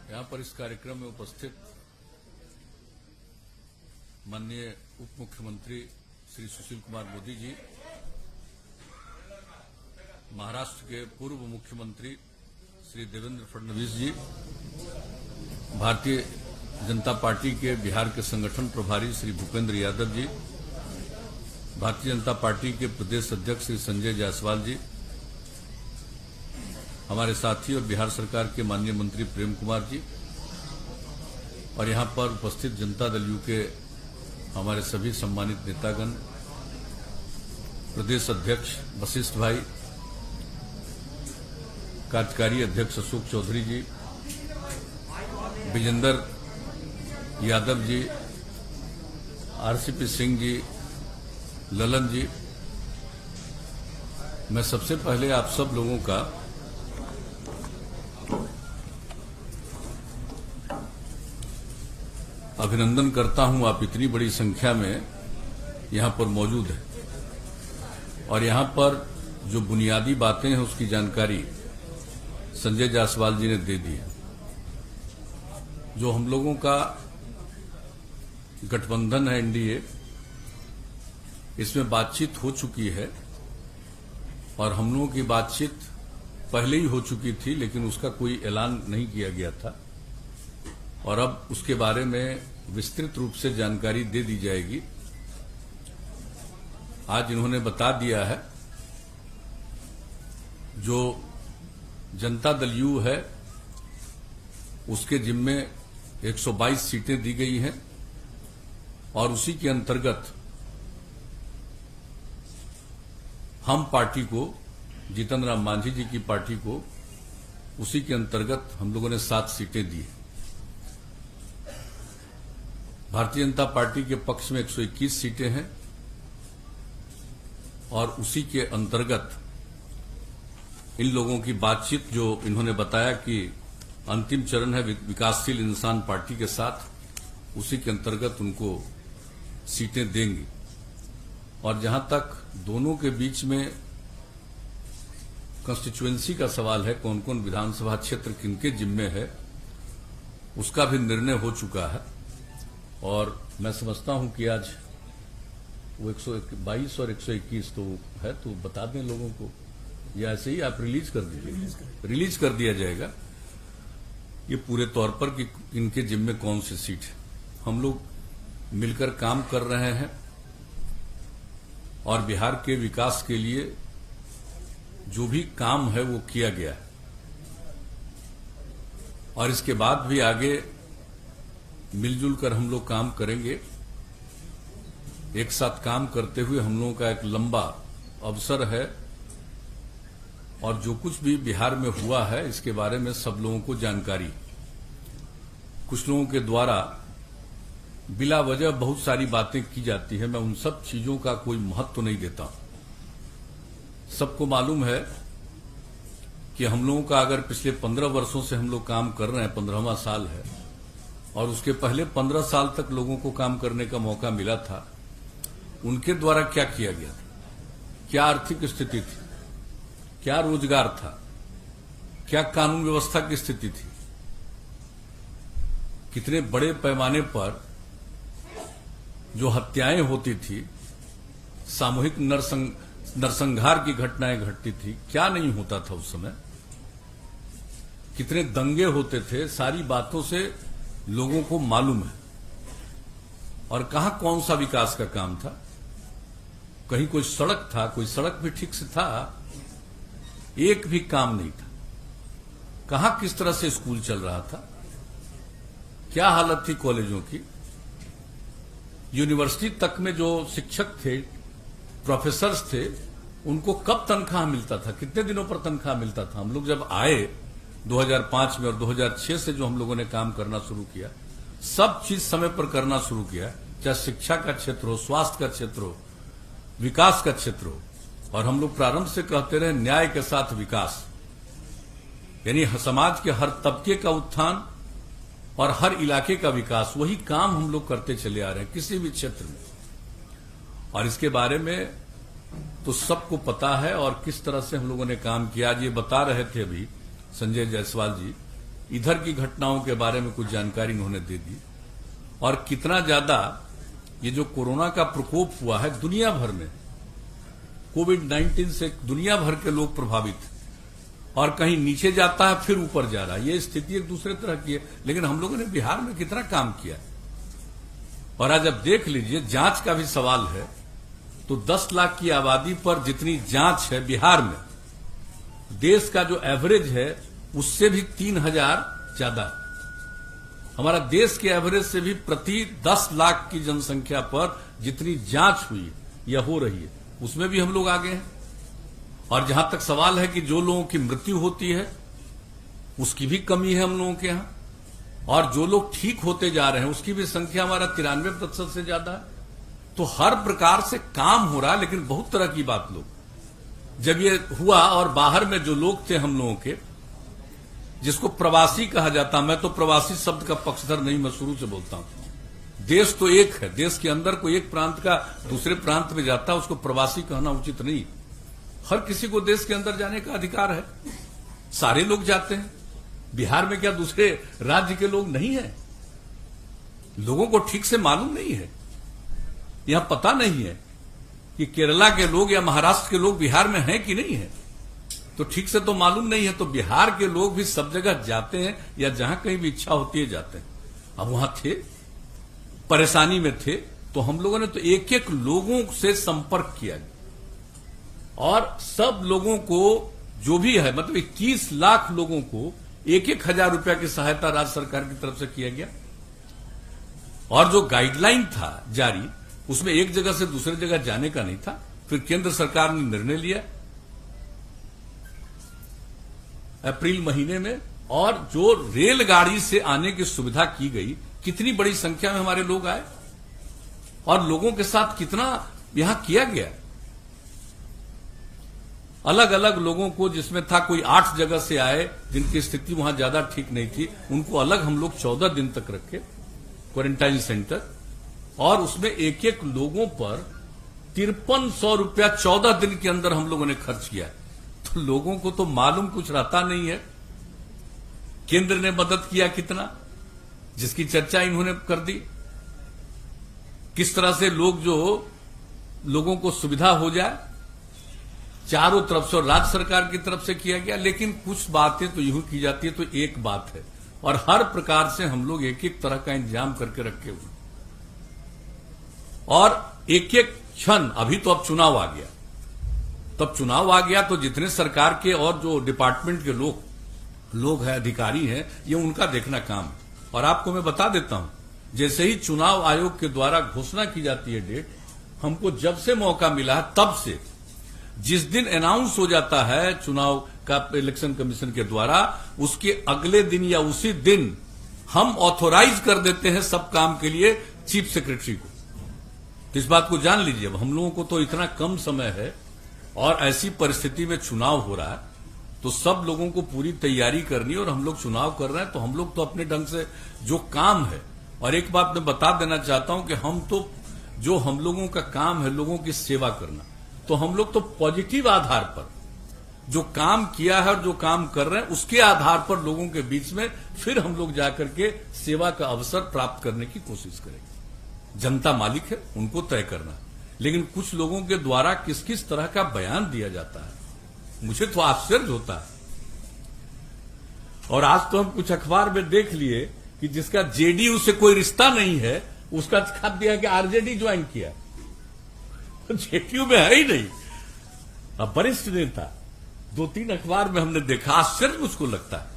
यहाँ पर इस कार्यक्रम में उपस्थित माननीय उप मुख्यमंत्री श्री सुशील कुमार मोदी जी, महाराष्ट्र के पूर्व मुख्यमंत्री श्री देवेंद्र फडणवीस जी, भारतीय जनता पार्टी के बिहार के संगठन प्रभारी श्री भूपेंद्र यादव जी, भारतीय जनता पार्टी के प्रदेश अध्यक्ष श्री संजय जायसवाल जी, हमारे साथी और बिहार सरकार के माननीय मंत्री प्रेम कुमार जी और यहां पर उपस्थित जनता दल यू के हमारे सभी सम्मानित नेतागण, प्रदेश अध्यक्ष वशिष्ठ भाई, कार्यकारी अध्यक्ष अशोक चौधरी जी, विजेंद्र यादव जी, आरसीपी सिंह जी, ललन जी, मैं सबसे पहले आप सब लोगों का अभिनंदन करता हूं। आप इतनी बड़ी संख्या में यहां पर मौजूद हैं और यहां पर जो बुनियादी बातें हैं उसकी जानकारी संजय जायसवाल जी ने दे दी है। जो हम लोगों का गठबंधन है एनडीए, इसमें बातचीत हो चुकी है और हम लोगों की बातचीत पहले ही हो चुकी थी, लेकिन उसका कोई ऐलान नहीं किया गया था और अब उसके बारे में विस्तृत रूप से जानकारी दे दी जाएगी। आज इन्होंने बता दिया है, जो जनता दल यू है उसके जिम्मे 122 सीटें दी गई हैं और उसी के अंतर्गत हम पार्टी को, जीतन राम मांझी जी की पार्टी को, उसी के अंतर्गत हम लोगों ने 7 सीटें दी। भारतीय जनता पार्टी के पक्ष में 121 सीटें हैं और उसी के अंतर्गत इन लोगों की बातचीत, जो इन्होंने बताया कि अंतिम चरण है विकासशील इंसान पार्टी के साथ, उसी के अंतर्गत उनको सीटें देंगी। और जहां तक दोनों के बीच में कंस्टिट्यूएंसी का सवाल है, कौन कौन विधानसभा क्षेत्र किनके जिम्मे है, उसका भी निर्णय हो चुका है और मैं समझता हूं कि आज वो 122 और 121 तो है, तो बता दें लोगों को, या ऐसे ही आप रिलीज कर दीजिए, रिलीज कर दिया जाएगा ये पूरे तौर पर कि इनके जिम्मे कौन सी सीट है। हम लोग मिलकर काम कर रहे हैं और बिहार के विकास के लिए जो भी काम है वो किया गया है और इसके बाद भी आगे मिलजुल कर हम लोग काम करेंगे। एक साथ काम करते हुए हम लोगों का एक लंबा अवसर है और जो कुछ भी बिहार में हुआ है इसके बारे में सब लोगों को जानकारी। कुछ लोगों के द्वारा बिला वजह बहुत सारी बातें की जाती है, मैं उन सब चीजों का कोई महत्व तो नहीं देता। सबको मालूम है कि हम लोगों का अगर पिछले 15 वर्षों से हम लोग काम कर रहे हैं, 15वां साल है और उसके पहले 15 साल तक लोगों को काम करने का मौका मिला था, उनके द्वारा क्या किया गया था, क्या आर्थिक स्थिति थी, क्या रोजगार था, क्या कानून व्यवस्था की स्थिति थी, कितने बड़े पैमाने पर जो हत्याएं होती थी, सामूहिक नरसंहार की घटनाएं घटती थी, क्या नहीं होता था उस समय, कितने दंगे होते थे, सारी बातों से लोगों को मालूम है। और कहां कौन सा विकास का काम था, कहीं कोई सड़क था, कोई सड़क भी ठीक से था, एक भी काम नहीं था। कहां किस तरह से स्कूल चल रहा था, क्या हालत थी कॉलेजों की, यूनिवर्सिटी तक में जो शिक्षक थे, प्रोफेसर्स थे, उनको कब तनख्वाह मिलता था, कितने दिनों पर तनख्वाह मिलता था। हम लोग जब आए 2005 में और 2006 से जो हम लोगों ने काम करना शुरू किया, सब चीज समय पर करना शुरू किया, चाहे शिक्षा का क्षेत्र हो, स्वास्थ्य का क्षेत्र हो, विकास का क्षेत्र हो। और हम लोग प्रारंभ से कहते रहे न्याय के साथ विकास, यानी समाज के हर तबके का उत्थान और हर इलाके का विकास, वही काम हम लोग करते चले आ रहे हैं किसी भी क्षेत्र में। और इसके बारे में तो सबको पता है और किस तरह से हम लोगों ने काम किया। आज ये बता रहे थे अभी संजय जायसवाल जी इधर की घटनाओं के बारे में कुछ जानकारी उन्होंने दे दी और कितना ज्यादा ये जो कोरोना का प्रकोप हुआ है दुनिया भर में, कोविड-19 से दुनिया भर के लोग प्रभावित और कहीं नीचे जाता है फिर ऊपर जा रहा है। ये स्थिति एक दूसरे तरह की है, लेकिन हम लोगों ने बिहार में कितना काम किया। और आज अब देख लीजिए, जांच का भी सवाल है तो 10 लाख की आबादी पर जितनी जांच है बिहार में, देश का जो एवरेज है उससे भी 3000 ज्यादा। हमारा देश के एवरेज से भी प्रति 10 लाख की जनसंख्या पर जितनी जांच हुई या हो रही है उसमें भी हम लोग आगे हैं। और जहां तक सवाल है कि जो लोगों की मृत्यु होती है उसकी भी कमी है हम लोगों के यहां, और जो लोग ठीक होते जा रहे हैं उसकी भी संख्या हमारा 93% से ज्यादा है। तो हर प्रकार से काम हो रहा है, लेकिन बहुत तरह की बात लोग जब ये हुआ और बाहर में जो लोग थे हम लोगों के, जिसको प्रवासी कहा जाता, मैं तो प्रवासी शब्द का पक्षधर नहीं, मैं शुरू से बोलता हूं। देश तो एक है, देश के अंदर कोई एक प्रांत का दूसरे प्रांत में जाता है उसको प्रवासी कहना उचित नहीं। हर किसी को देश के अंदर जाने का अधिकार है, सारे लोग जाते हैं। बिहार में क्या दूसरे राज्य के लोग नहीं है? लोगों को ठीक से मालूम नहीं है, यहां पता नहीं है कि केरला के लोग या महाराष्ट्र के लोग बिहार में हैं कि नहीं है, तो ठीक से तो मालूम नहीं है। तो बिहार के लोग भी सब जगह जाते हैं या जहां कहीं भी इच्छा होती है जाते हैं। अब वहां थे, परेशानी में थे, तो हम लोगों ने तो एक एक लोगों से संपर्क किया और सब लोगों को जो भी है, मतलब 21 लाख लोगों को 1,000 रुपया की सहायता राज्य सरकार की तरफ से किया गया। और जो गाइडलाइन था जारी, उसमें एक जगह से दूसरे जगह जाने का नहीं था। फिर केंद्र सरकार ने निर्णय लिया अप्रैल महीने में, और जो रेलगाड़ी से आने की सुविधा की गई, कितनी बड़ी संख्या में हमारे लोग आए और लोगों के साथ कितना यहां किया गया। अलग अलग लोगों को, जिसमें था कोई 8 जगह से आए जिनकी स्थिति वहां ज्यादा ठीक नहीं थी, उनको अलग हम लोग 14 दिन तक रखे क्वारंटाइन सेंटर, और उसमें एक एक लोगों पर 5300 रुपया 14 दिन के अंदर हम लोगों ने खर्च किया। तो लोगों को तो मालूम कुछ रहता नहीं है केंद्र ने मदद किया कितना, जिसकी चर्चा इन्होंने कर दी। किस तरह से लोगों को सुविधा हो जाए, चारों तरफ से, राज्य सरकार की तरफ से किया गया। लेकिन कुछ बातें तो यूं की जाती है तो एक बात है, और हर प्रकार से हम लोग एक एक तरह का इंतजाम करके रखे हुए, और एक एक क्षण। अभी तो अब चुनाव आ गया, तब चुनाव आ गया तो जितने सरकार के और जो डिपार्टमेंट के लोग हैं, अधिकारी हैं, ये उनका देखना काम है। और आपको मैं बता देता हूं, जैसे ही चुनाव आयोग के द्वारा घोषणा की जाती है डेट, हमको जब से मौका मिला है तब से, जिस दिन अनाउंस हो जाता है चुनाव का इलेक्शन कमीशन के द्वारा, उसके अगले दिन या उसी दिन हम ऑथोराइज कर देते हैं सब काम के लिए चीफ सेक्रेटरी को। तो इस बात को जान लीजिए, अब हम लोगों को तो इतना कम समय है और ऐसी परिस्थिति में चुनाव हो रहा है, तो सब लोगों को पूरी तैयारी करनी, और हम लोग चुनाव कर रहे हैं तो हम लोग तो अपने ढंग से जो काम है। और एक बात मैं बता देना चाहता हूं कि हम तो, जो हम लोगों का काम है लोगों की सेवा करना, तो हम लोग तो पॉजिटिव आधार पर जो काम किया है और जो काम कर रहे हैं उसके आधार पर लोगों के बीच में फिर हम लोग जाकर के सेवा का अवसर प्राप्त करने की कोशिश करेंगे। जनता मालिक है, उनको तय करना। लेकिन कुछ लोगों के द्वारा किस किस तरह का बयान दिया जाता है, मुझे तो आश्चर्य होता है। और आज तो हम कुछ अखबार में देख लिए कि जिसका जेडीयू से कोई रिश्ता नहीं है, उसका छाप दिया कि आरजेडी ज्वाइन किया। जेडीयू में है ही नहीं। अब वरिष्ठ नेता 2-3 अखबार में हमने देखा, आश्चर्य मुझको लगता है।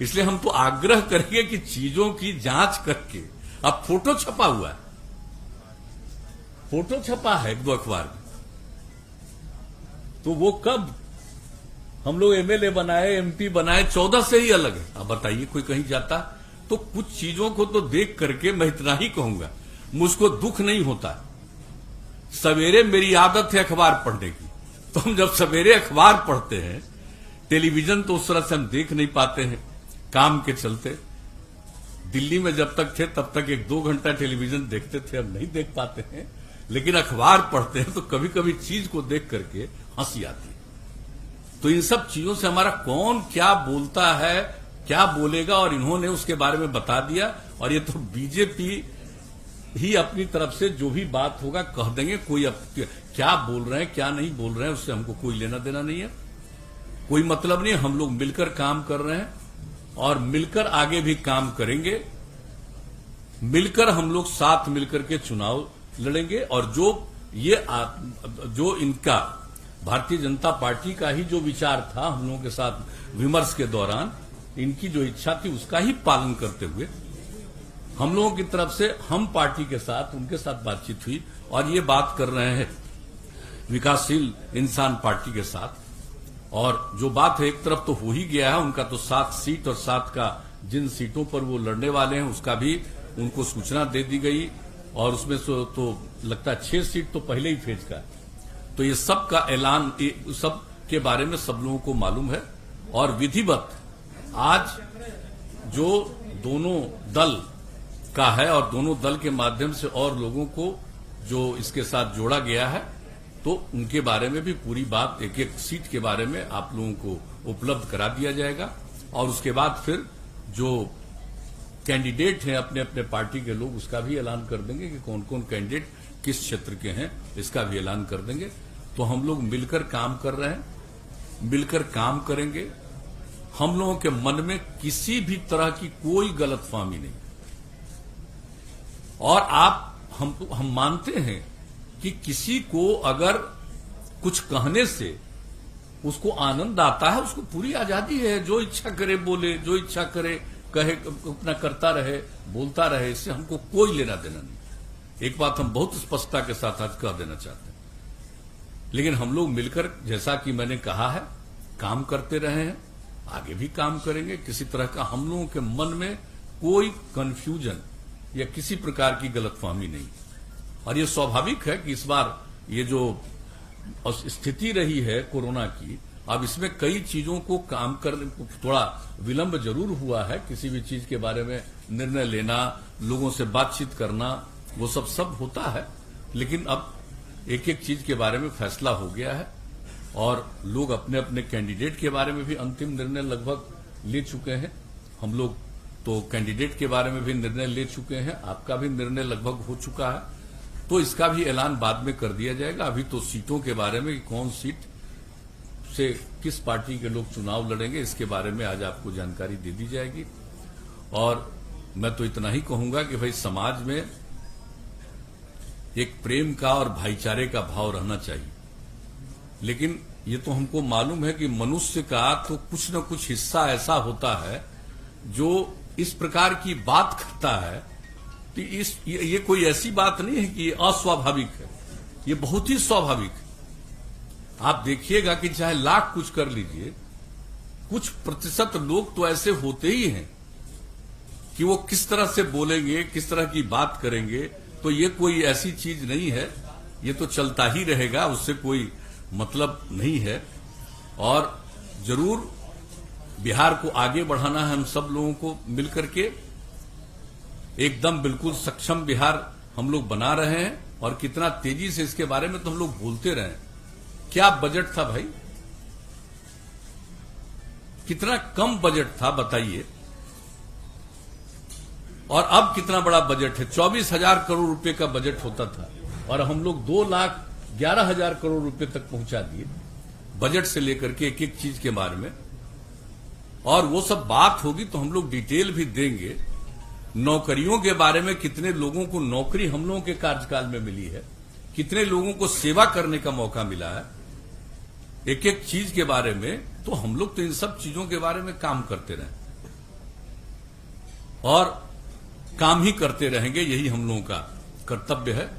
इसलिए हम तो आग्रह करेंगे कि चीजों की जांच करके, अब फोटो छपा हुआ है, फोटो छपा है 1-2 अखबार में, तो वो कब हम लोग एमएलए बनाए, एमपी बनाए, 14 से ही अलग है। अब बताइए, कोई कहीं जाता तो कुछ चीजों को तो देख करके मैं इतना ही कहूंगा, मुझको दुख नहीं होता। सवेरे मेरी आदत है अखबार पढ़ने की, तो हम जब सवेरे अखबार पढ़ते हैं, टेलीविजन तो उस तरह से हम देख नहीं पाते हैं काम के चलते। दिल्ली में जब तक थे तब तक 1-2 घंटा टेलीविजन देखते थे, अब नहीं देख पाते हैं। लेकिन अखबार पढ़ते हैं तो कभी कभी चीज को देख करके हंसी आती है। तो इन सब चीजों से हमारा कौन क्या बोलता है क्या बोलेगा, और इन्होंने उसके बारे में बता दिया। और ये तो बीजेपी ही अपनी तरफ से जो भी बात होगा कह देंगे। कोई क्या बोल रहे हैं क्या नहीं बोल रहे हैं उससे हमको कोई लेना देना नहीं है, कोई मतलब नहीं। हम लोग मिलकर काम कर रहे हैं और मिलकर आगे भी काम करेंगे। मिलकर हम लोग साथ मिलकर के चुनाव लड़ेंगे। और जो इनका भारतीय जनता पार्टी का ही जो विचार था हम लोगों के साथ विमर्श के दौरान, इनकी जो इच्छा थी उसका ही पालन करते हुए हम लोगों की तरफ से हम पार्टी के साथ उनके साथ बातचीत हुई और ये बात कर रहे हैं विकासशील इंसान पार्टी के साथ। और जो बात है एक तरफ तो हो ही गया है, उनका तो 7 सीट और 7 का जिन सीटों पर वो लड़ने वाले हैं उसका भी उनको सूचना दे दी गई। और उसमें तो लगता है 6 सीट तो पहले ही फेज का है। तो ये सब का ऐलान सब के बारे में सब लोगों को मालूम है। और विधिवत आज जो दोनों दल का है और दोनों दल के माध्यम से और लोगों को जो इसके साथ जोड़ा गया है, तो उनके बारे में भी पूरी बात एक एक सीट के बारे में आप लोगों को उपलब्ध करा दिया जाएगा। और उसके बाद फिर जो कैंडिडेट हैं अपने अपने पार्टी के लोग उसका भी ऐलान कर देंगे कि कौन कौन कैंडिडेट किस क्षेत्र के हैं, इसका भी ऐलान कर देंगे। तो हम लोग मिलकर काम कर रहे हैं, मिलकर काम करेंगे। हम लोगों के मन में किसी भी तरह की कोई गलतफहमी नहीं। और हम मानते हैं कि किसी को अगर कुछ कहने से उसको आनंद आता है, उसको पूरी आजादी है, जो इच्छा करे बोले, जो इच्छा करे कहे, अपना करता रहे, बोलता रहे, इससे हमको कोई लेना देना नहीं। एक बात हम बहुत स्पष्टता के साथ आज कह देना चाहते हैं। लेकिन हम लोग मिलकर, जैसा कि मैंने कहा है, काम करते रहे हैं, आगे भी काम करेंगे। किसी तरह का हम लोगों के मन में कोई कंफ्यूजन या किसी प्रकार की गलतफहमी नहीं। और ये स्वाभाविक है कि इस बार ये जो स्थिति रही है कोरोना की, अब इसमें कई चीजों को काम करने को थोड़ा विलंब जरूर हुआ है। किसी भी चीज के बारे में निर्णय लेना, लोगों से बातचीत करना, वो सब होता है। लेकिन अब एक एक चीज के बारे में फैसला हो गया है और लोग अपने अपने कैंडिडेट के बारे में भी अंतिम निर्णय लगभग ले चुके हैं। हम लोग तो कैंडिडेट के बारे में भी निर्णय ले चुके हैं, आपका भी निर्णय लगभग हो चुका है। तो इसका भी ऐलान बाद में कर दिया जाएगा। अभी तो सीटों के बारे में कौन सीट से किस पार्टी के लोग चुनाव लड़ेंगे, इसके बारे में आज आपको जानकारी दे दी जाएगी। और मैं तो इतना ही कहूंगा कि भाई समाज में एक प्रेम का और भाईचारे का भाव रहना चाहिए। लेकिन ये तो हमको मालूम है कि मनुष्य का तो कुछ न कुछ हिस्सा ऐसा होता है जो इस प्रकार की बात करता है। तो ये कोई ऐसी बात नहीं है कि ये अस्वाभाविक है, ये बहुत ही स्वाभाविक है। आप देखिएगा कि चाहे लाख कुछ कर लीजिए, कुछ प्रतिशत लोग तो ऐसे होते ही हैं कि वो किस तरह से बोलेंगे, किस तरह की बात करेंगे। तो ये कोई ऐसी चीज नहीं है, ये तो चलता ही रहेगा, उससे कोई मतलब नहीं है। और जरूर बिहार को आगे बढ़ाना है हम सब लोगों को मिलकर के। एकदम बिल्कुल सक्षम बिहार हम लोग बना रहे हैं। और कितना तेजी से इसके बारे में तो हम लोग बोलते रहे। क्या बजट था भाई, कितना कम बजट था बताइए, और अब कितना बड़ा बजट है। 24,000 करोड़ रुपए का बजट होता था और हम लोग 2,11,000 करोड़ रुपए तक पहुंचा दिए बजट से लेकर के एक एक चीज के बारे में। और वो सब बात होगी तो हम लोग डिटेल भी देंगे। नौकरियों के बारे में, कितने लोगों को नौकरी हम लोगों के कार्यकाल में मिली है, कितने लोगों को सेवा करने का मौका मिला है, एक एक चीज के बारे में। तो हम लोग तो इन सब चीजों के बारे में काम करते रहे और काम ही करते रहेंगे। यही हम लोगों का कर्तव्य है।